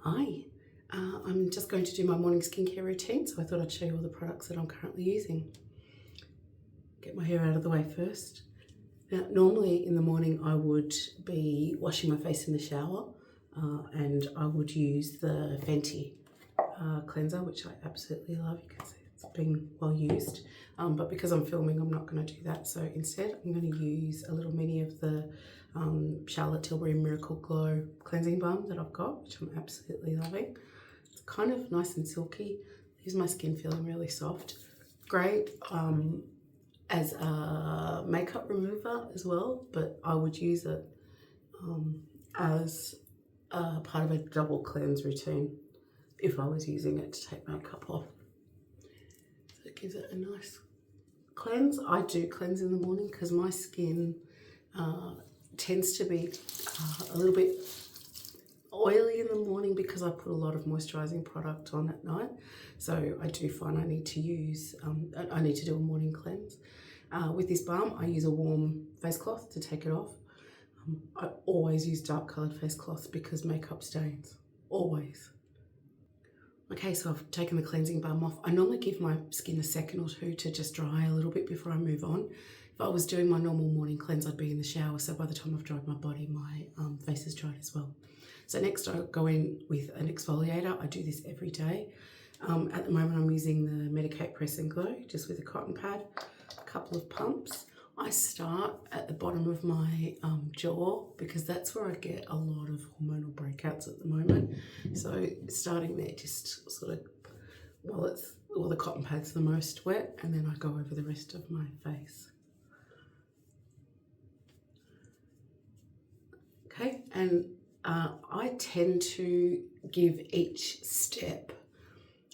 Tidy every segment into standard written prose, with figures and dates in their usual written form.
Hi, I'm just going to do my morning skincare routine, so I thought I'd show you all the products that I'm currently using. Get my hair out of the way first. Now, normally in the morning I would be washing my face in the shower and I would use the Fenty cleanser, which I absolutely love. You can see it's been well used, but because I'm filming I'm not going to do that, so instead I'm going to use a little mini of the Charlotte Tilbury Miracle Glow cleansing balm that I've got, which I'm absolutely loving. It's kind of nice and silky, leaves my skin feeling really soft. Great as a makeup remover as well, but I would use it as part of a double cleanse routine if I was using it to take makeup off. So it gives it a nice cleanse. I do cleanse in the morning because my skin tends to be a little bit oily in the morning because I put a lot of moisturising product on at night. So I do find I need to use, I need to do a morning cleanse. With this balm, I use a warm face cloth to take it off. I always use dark coloured face cloths because makeup stains, always. Okay, so I've taken the cleansing balm off. I normally give my skin a second or two to just dry a little bit before I move on. If I was doing my normal morning cleanse, I'd be in the shower, so by the time I've dried my body, my face is dried as well. So next I go in with an exfoliator. I do this every day. At the moment I'm using the Medicate Press and Glow, just with a cotton pad, a couple of pumps. I start at the bottom of my jaw because that's where I get a lot of hormonal breakouts at the moment. So starting there, just sort of while the cotton pad's the most wet, and then I go over the rest of my face. Okay, and I tend to give each step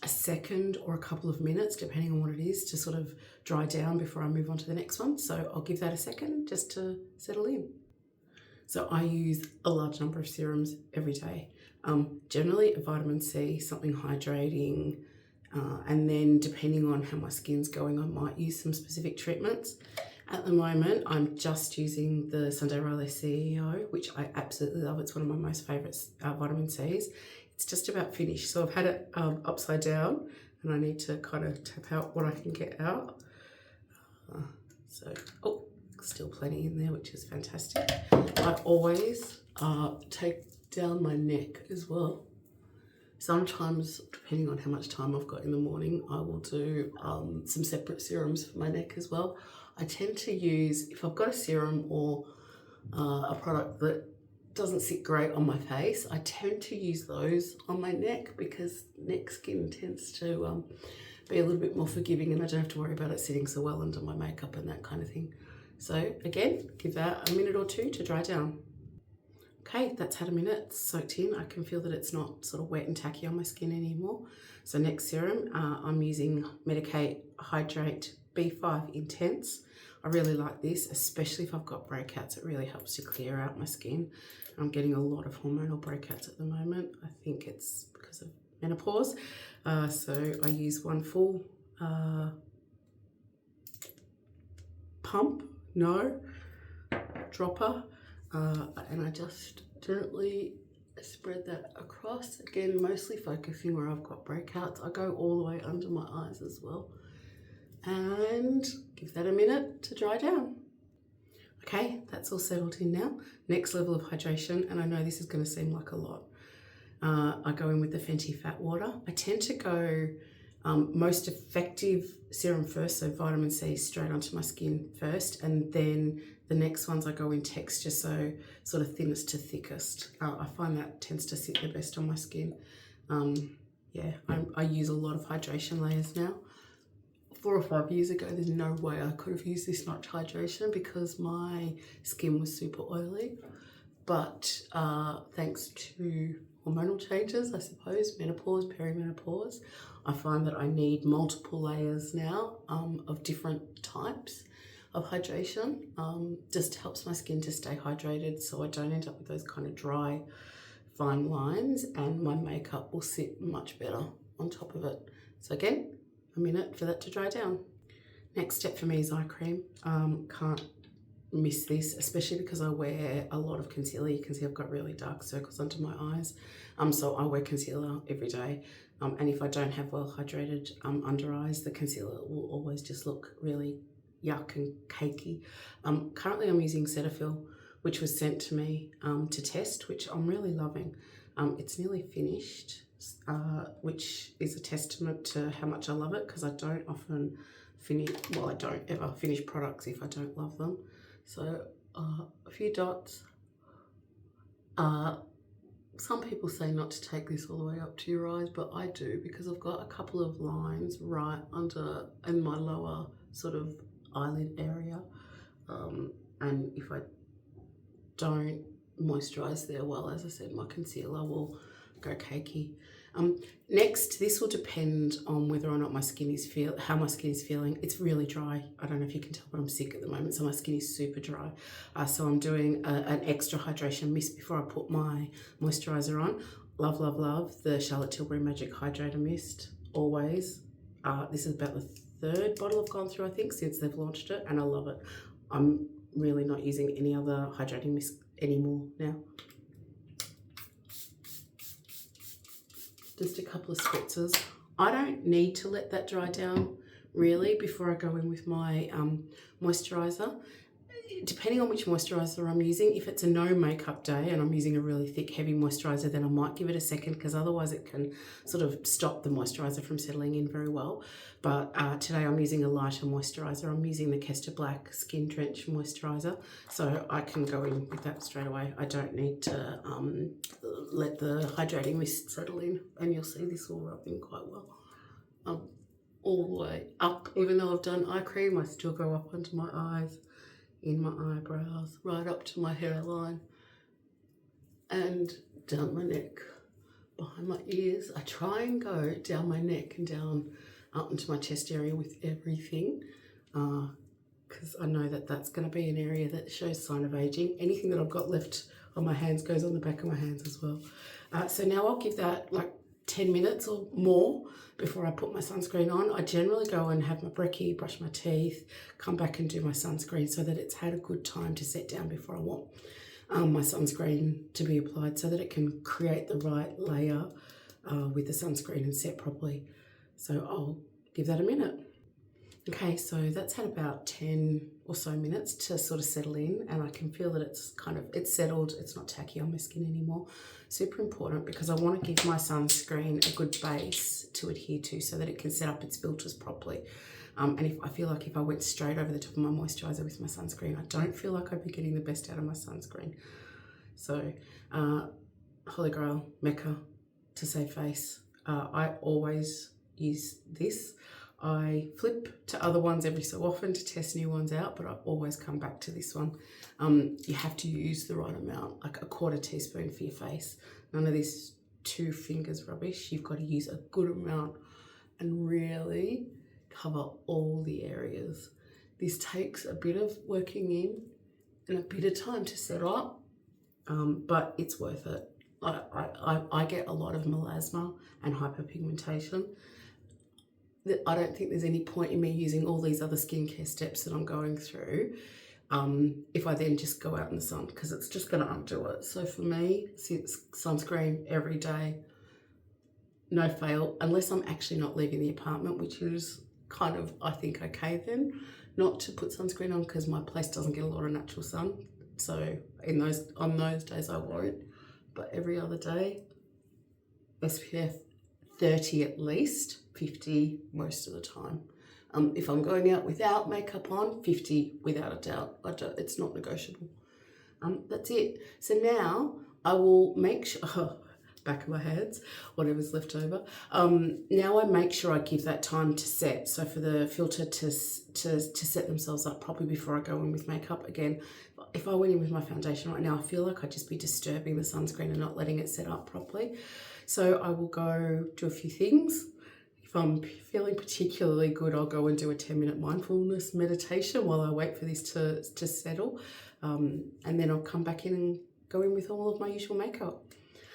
a second or a couple of minutes, depending on what it is, to sort of dry down before I move on to the next one. So I'll give that a second just to settle in. So I use a large number of serums every day. Generally a vitamin C, something hydrating, and then depending on how my skin's going, I might use some specific treatments. At the moment, I'm just using the Sunday Riley CEO, which I absolutely love. It's one of my most favourite vitamin C's. It's just about finished, so I've had it upside down and I need to kind of tap out what I can get out. Oh, still plenty in there, which is fantastic. I always take down my neck as well. Sometimes, depending on how much time I've got in the morning, I will do some separate serums for my neck as well. I tend to use, if I've got a serum or a product that doesn't sit great on my face, I tend to use those on my neck because neck skin tends to be a little bit more forgiving and I don't have to worry about it sitting so well under my makeup and that kind of thing. So again, give that a minute or two to dry down. Okay, that's had a minute, soaked in. I can feel that it's not sort of wet and tacky on my skin anymore. So next serum, I'm using Medicate Hydrate B5 Intense. I really like this, especially if I've got breakouts. It really helps to clear out my skin. I'm getting a lot of hormonal breakouts at the moment. I think it's because of menopause. So I use one full dropper, and I just gently spread that across. Again, mostly focusing where I've got breakouts. I go all the way under my eyes as well. And give that a minute to dry down. Okay, that's all settled in now. Next level of hydration, and I know this is going to seem like a lot. I go in with the Fenty Fat Water. I tend to go most effective serum first, so vitamin C straight onto my skin first, and then the next ones I go in texture, so sort of thinnest to thickest. I find that tends to sit the best on my skin. Yeah, I use a lot of hydration layers now. 4 or 5 years ago, there's no way I could have used this much hydration because my skin was super oily. But thanks to hormonal changes, I suppose, menopause, perimenopause, I find that I need multiple layers now of different types of hydration. Just helps my skin to stay hydrated so I don't end up with those kind of dry, fine lines, and my makeup will sit much better on top of it. So again, a minute for that to dry down. Next step for me is eye cream. Can't miss this, especially because I wear a lot of concealer. You can see I've got really dark circles under my eyes. So I wear concealer every day. And if I don't have well hydrated under eyes, the concealer will always just look really yuck and cakey. Currently I'm using Cetaphil, which was sent to me to test, which I'm really loving. It's nearly finished, which is a testament to how much I love it, because I don't often finish, well, I don't ever finish products if I don't love them. So a few dots. Some people say not to take this all the way up to your eyes, but I do, because I've got a couple of lines right under in my lower sort of eyelid area. And if I don't moisturize there well, as I said, my concealer will go cakey. Next, this will depend on whether or not my skin is how my skin is feeling. It's really dry. I don't know if you can tell, but I'm sick at the moment, so my skin is super dry. So I'm doing an extra hydration mist before I put my moisturizer on. Love, love, love the Charlotte Tilbury Magic Hydrator Mist, always. This is about the third bottle I've gone through, I think, since they've launched it, and I love it. I'm really not using any other hydrating mist anymore now. Just a couple of spritzes. I don't need to let that dry down really before I go in with my moisturizer. Depending on which moisturizer I'm using, if it's a no makeup day and I'm using a really thick, heavy moisturizer, then I might give it a second, because otherwise it can sort of stop the moisturizer from settling in very well. But today I'm using a lighter moisturizer. I'm using the Kester Black Skin Drench Moisturizer, so I can go in with that straight away. I don't need to let the hydrating mist settle in, and you'll see this will rub in quite well. All the way up. Even though I've done eye cream, I still go up onto my eyes, in my eyebrows, right up to my hairline, and down my neck, behind my ears. I try and go down my neck and down up into my chest area with everything, because I know that that's going to be an area that shows sign of aging. Anything that I've got left on my hands goes on the back of my hands as well. So now I'll give that like 10 minutes or more before I put my sunscreen on. I generally go and have my brekkie, brush my teeth, come back and do my sunscreen, so that it's had a good time to set down before I want my sunscreen to be applied, so that it can create the right layer with the sunscreen and set properly. So I'll give that a minute. Okay, so that's had about 10 or so minutes to sort of settle in, and I can feel that it's settled, it's not tacky on my skin anymore. Super important, because I want to give my sunscreen a good base to adhere to, so that it can set up its filters properly. And if I feel like if I went straight over the top of my moisturizer with my sunscreen, I don't feel like I'd be getting the best out of my sunscreen. So Holy Grail, Mecca to save face. I always use this. I flip to other ones every so often to test new ones out, but I always come back to this one. You have to use the right amount, like a 1/4 teaspoon for your face. None of this 2 fingers rubbish. You've got to use a good amount and really cover all the areas. This takes a bit of working in and a bit of time to set up, but it's worth it. I get a lot of melasma and hyperpigmentation. I don't think there's any point in me using all these other skincare steps that I'm going through if I then just go out in the sun, because it's just going to undo it. So for me, sunscreen every day, no fail, unless I'm actually not leaving the apartment, which is kind of, I think, okay then, not to put sunscreen on, because my place doesn't get a lot of natural sun. So on those days I won't, but every other day, SPF 30 at least, 50 most of the time. If I'm going out without makeup on, 50 without a doubt. It's not negotiable. That's it. So now I will make sure, back of my hands, whatever's left over. Now I make sure I give that time to set. So for the filter to set themselves up properly before I go in with makeup. Again, if I went in with my foundation right now, I feel like I'd just be disturbing the sunscreen and not letting it set up properly. So I will go do a few things. If I'm feeling particularly good, I'll go and do a 10-minute mindfulness meditation while I wait for this to settle. And then I'll come back in and go in with all of my usual makeup.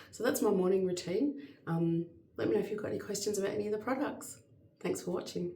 So that's my morning routine. Let me know if you've got any questions about any of the products. Thanks for watching.